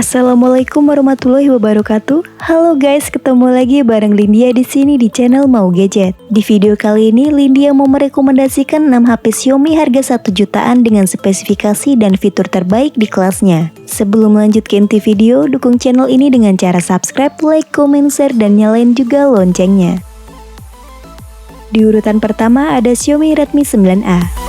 Assalamualaikum warahmatullahi wabarakatuh. Halo guys, ketemu lagi bareng Lindia di sini di channel Mau Gadget. Di video kali ini Lindia mau merekomendasikan 6 HP Xiaomi harga 1 jutaan dengan spesifikasi dan fitur terbaik di kelasnya. Sebelum lanjut ke inti video, dukung channel ini dengan cara subscribe, like, comment, share, dan nyalain juga loncengnya. Di urutan pertama ada Xiaomi Redmi 9A.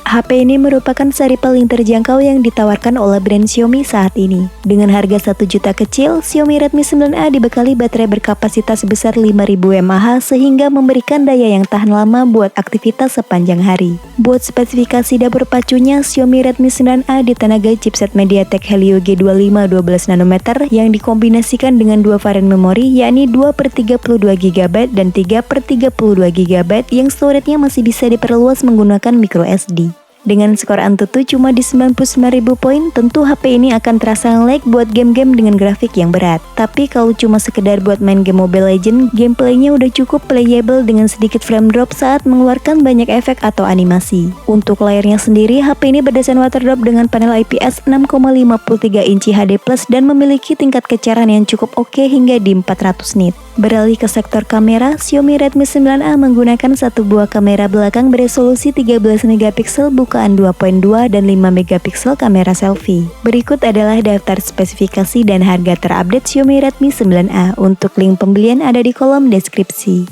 HP ini merupakan seri paling terjangkau yang ditawarkan oleh brand Xiaomi saat ini. Dengan harga 1 juta kecil, Xiaomi Redmi 9A dibekali baterai berkapasitas sebesar 5000 mAh sehingga memberikan daya yang tahan lama buat aktivitas sepanjang hari. Buat spesifikasi dapur pacunya, Xiaomi Redmi 9A ditenagai chipset MediaTek Helio G25 12nm yang dikombinasikan dengan dua varian memori, yakni 2/32GB dan 3/32GB yang storage-nya masih bisa diperluas menggunakan microSD. Dengan skor Antutu cuma di 99.000 poin, tentu HP ini akan terasa nge-lag buat game-game dengan grafik yang berat. Tapi kalau cuma sekedar buat main game Mobile Legends, gameplaynya udah cukup playable dengan sedikit frame drop saat mengeluarkan banyak efek atau animasi. Untuk layarnya sendiri, HP ini berdesain waterdrop dengan panel IPS 6,53 inci HD+ dan memiliki tingkat kecerahan yang cukup oke hingga di 400 nit. Beralih ke sektor kamera, Xiaomi Redmi 9A menggunakan satu buah kamera belakang beresolusi 13 megapiksel bukaan 2.2 dan 5 megapiksel kamera selfie. Berikut adalah daftar spesifikasi dan harga terupdate Xiaomi Redmi 9A. Untuk link pembelian ada di kolom deskripsi.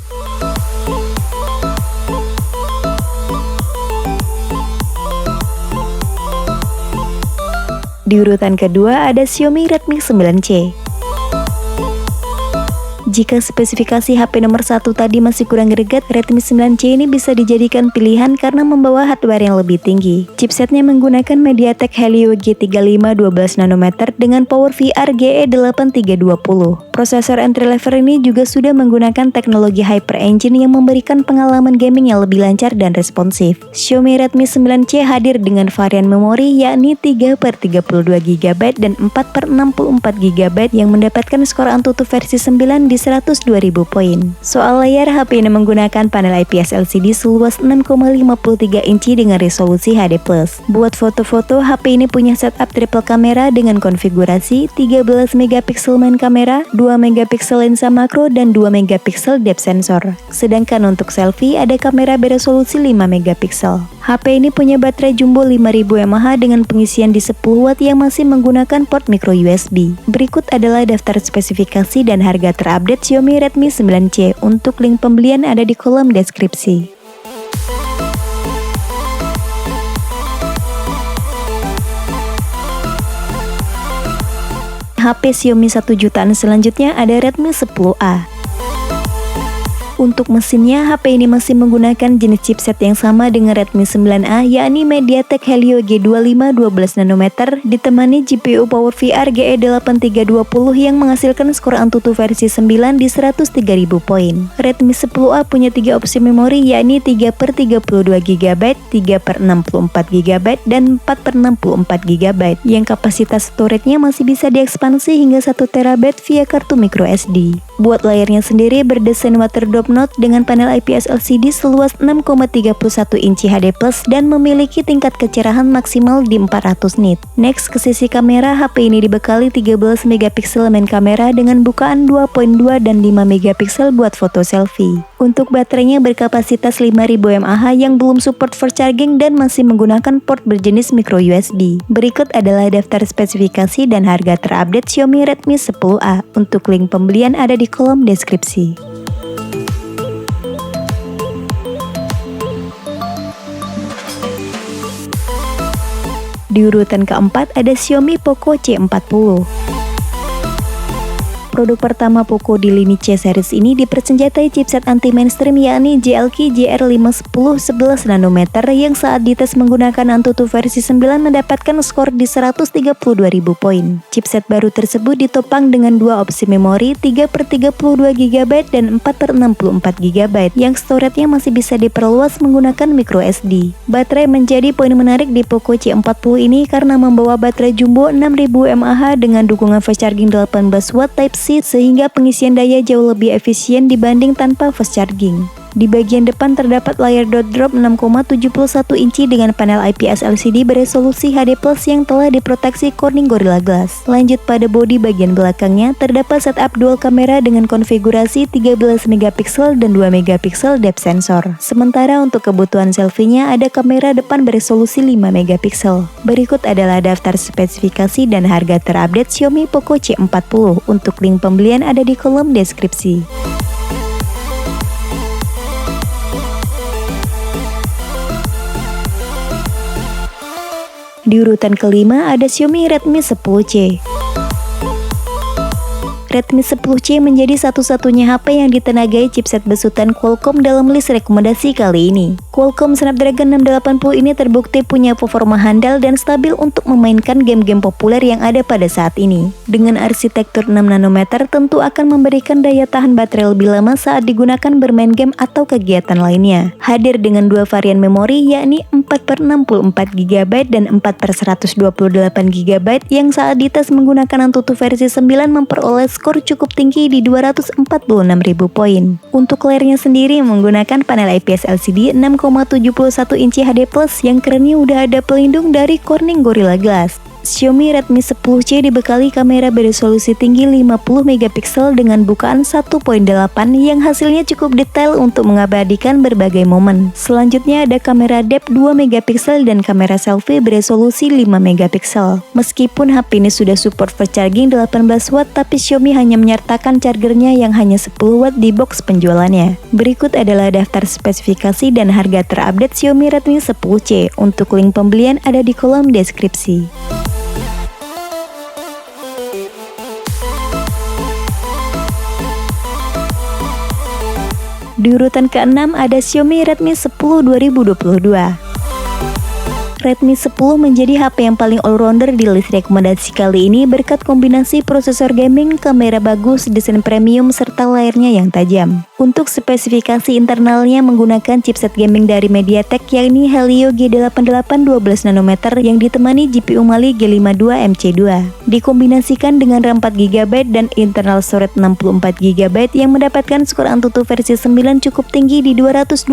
Di urutan kedua ada Xiaomi Redmi 9C. Jika spesifikasi HP nomor 1 tadi masih kurang greget, Redmi 9C ini bisa dijadikan pilihan karena membawa hardware yang lebih tinggi. Chipsetnya menggunakan MediaTek Helio G35 12nm dengan power VR GE8320. Prosesor entry level ini juga sudah menggunakan teknologi Hyper Engine yang memberikan pengalaman gaming yang lebih lancar dan responsif. Xiaomi Redmi 9C hadir dengan varian memori yakni 3/32GB dan 4/64GB yang mendapatkan skor Antutu versi 9 di 102.000 poin. Soal layar, HP ini menggunakan panel IPS LCD seluas 6,53 inci dengan resolusi HD+. Buat foto-foto, HP ini punya setup triple kamera dengan konfigurasi 13 megapiksel main kamera, 2 megapiksel lensa makro, dan 2 megapiksel depth sensor. Sedangkan untuk selfie, ada kamera beresolusi 5 megapiksel. HP ini punya baterai jumbo 5000 mAh dengan pengisian di 10 watt yang masih menggunakan port micro USB. Berikut adalah daftar spesifikasi dan harga terupdate Xiaomi Redmi 9C. Untuk link pembelian ada di kolom deskripsi. HP Xiaomi 1 jutaan selanjutnya ada Redmi 10A. Untuk mesinnya, HP ini masih menggunakan jenis chipset yang sama dengan Redmi 9A, yakni MediaTek Helio G25 12nm ditemani GPU Power VR GE8320 yang menghasilkan skor Antutu versi 9 di 103.000 poin. Redmi 10A punya 3 opsi memori yakni 3/32GB, 3/64GB, dan 4/64GB yang kapasitas storage-nya masih bisa diekspansi hingga 1TB via kartu microSD. Buat layarnya sendiri berdesain waterdrop Note dengan panel IPS LCD seluas 6,31 inci HD+ dan memiliki tingkat kecerahan maksimal di 400 nit. Next, ke sisi kamera, HP ini dibekali 13 megapiksel main kamera dengan bukaan 2.2 dan 5 megapiksel buat foto selfie. Untuk baterainya berkapasitas 5000 mAh yang belum support for charging dan masih menggunakan port berjenis micro USB. Berikut adalah daftar spesifikasi dan harga terupdate Xiaomi Redmi 10A. Untuk link pembelian ada di kolom deskripsi. Di urutan keempat ada Xiaomi Poco C40. Produk pertama Poco di lini C series ini dipersenjatai chipset anti-mainstream yakni JLK JR510 11nm yang saat dites menggunakan Antutu versi 9 mendapatkan skor di 132.000 poin. Chipset baru tersebut ditopang dengan dua opsi memori 3/32GB dan 4/64GB yang storage-nya masih bisa diperluas menggunakan microSD. Baterai menjadi poin menarik di Poco C40 ini karena membawa baterai jumbo 6000 mAh dengan dukungan fast charging 18W Type-C sehingga pengisian daya jauh lebih efisien dibanding tanpa fast charging. Di bagian depan terdapat layar dot drop 6,71 inci dengan panel IPS LCD beresolusi HD+ yang telah diproteksi Corning Gorilla Glass. Lanjut pada bodi bagian belakangnya, terdapat setup dual kamera dengan konfigurasi 13 megapiksel dan 2 megapiksel depth sensor. Sementara untuk kebutuhan selfie-nya ada kamera depan beresolusi 5 megapiksel. Berikut adalah daftar spesifikasi dan harga terupdate Xiaomi Poco C40. Untuk link pembelian ada di kolom deskripsi. Di urutan kelima ada Xiaomi Redmi 10C. Redmi 10C menjadi satu-satunya HP yang ditenagai chipset besutan Qualcomm dalam list rekomendasi kali ini. Qualcomm Snapdragon 680 ini terbukti punya performa handal dan stabil untuk memainkan game-game populer yang ada pada saat ini. Dengan arsitektur 6 nanometer tentu akan memberikan daya tahan baterai lebih lama saat digunakan bermain game atau kegiatan lainnya. Hadir dengan dua varian memori yakni 4/64GB dan 4/128GB yang saat dites menggunakan Antutu versi 9 memperoleh skor cukup tinggi di 246.000 poin. Untuk layarnya sendiri menggunakan panel IPS LCD 6,71 inci HD+ yang kerennya udah ada pelindung dari Corning Gorilla Glass. Xiaomi Redmi 10C dibekali kamera beresolusi tinggi 50 megapiksel dengan bukaan 1.8 yang hasilnya cukup detail untuk mengabadikan berbagai momen. Selanjutnya ada kamera depth 2 megapiksel dan kamera selfie beresolusi 5 megapiksel. Meskipun HP ini sudah support fast charging 18 watt, tapi Xiaomi hanya menyertakan chargernya yang hanya 10 watt di box penjualannya. Berikut adalah daftar spesifikasi dan harga terupdate Xiaomi Redmi 10C. Untuk link pembelian ada di kolom deskripsi. Di urutan ke-6 ada Xiaomi Redmi 10 2022. Redmi 10 menjadi HP yang paling all-rounder di list rekomendasi kali ini berkat kombinasi prosesor gaming, kamera bagus, desain premium, serta layarnya yang tajam. Untuk spesifikasi internalnya menggunakan chipset gaming dari MediaTek yakni Helio G88 12 nanometer yang ditemani GPU Mali G52 MC2. Dikombinasikan dengan RAM 4GB dan internal storage 64GB yang mendapatkan skor Antutu versi 9 cukup tinggi di 225.000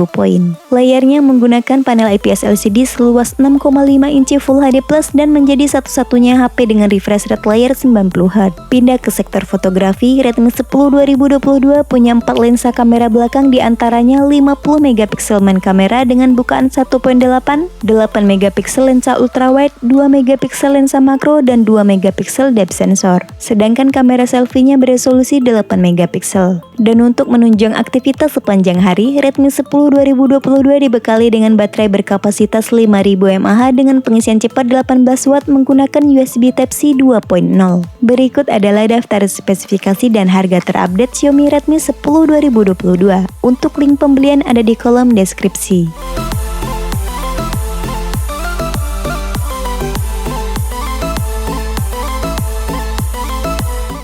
poin. Layarnya menggunakan panel IPS LCD seluas 6,5 inci Full HD+ dan menjadi satu-satunya HP dengan refresh rate layar 90Hz. Pindah ke sektor fotografi, Redmi 10 2022 punya 4 lensa kamera belakang diantaranya 50 megapiksel main kamera dengan bukaan 1.8, 8 megapiksel lensa ultrawide, 2 megapiksel lensa makro, dan 2 megapiksel depth sensor. Sedangkan kamera selfie-nya beresolusi 8 megapiksel. Dan untuk menunjang aktivitas sepanjang hari, Redmi 10 2022 dibekali dengan baterai berkapasitas 5000 mAh dengan pengisian cepat 18 watt menggunakan USB Type-C 2.0. Berikut adalah daftar spesifikasi dan harga terupdate Xiaomi Redmi 10 2022. Untuk link pembelian ada di kolom deskripsi.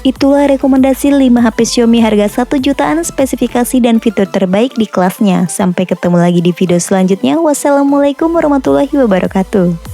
Itulah rekomendasi 5 HP Xiaomi harga 1 jutaan, spesifikasi dan fitur terbaik di kelasnya. Sampai ketemu lagi di video selanjutnya. Wassalamualaikum warahmatullahi wabarakatuh.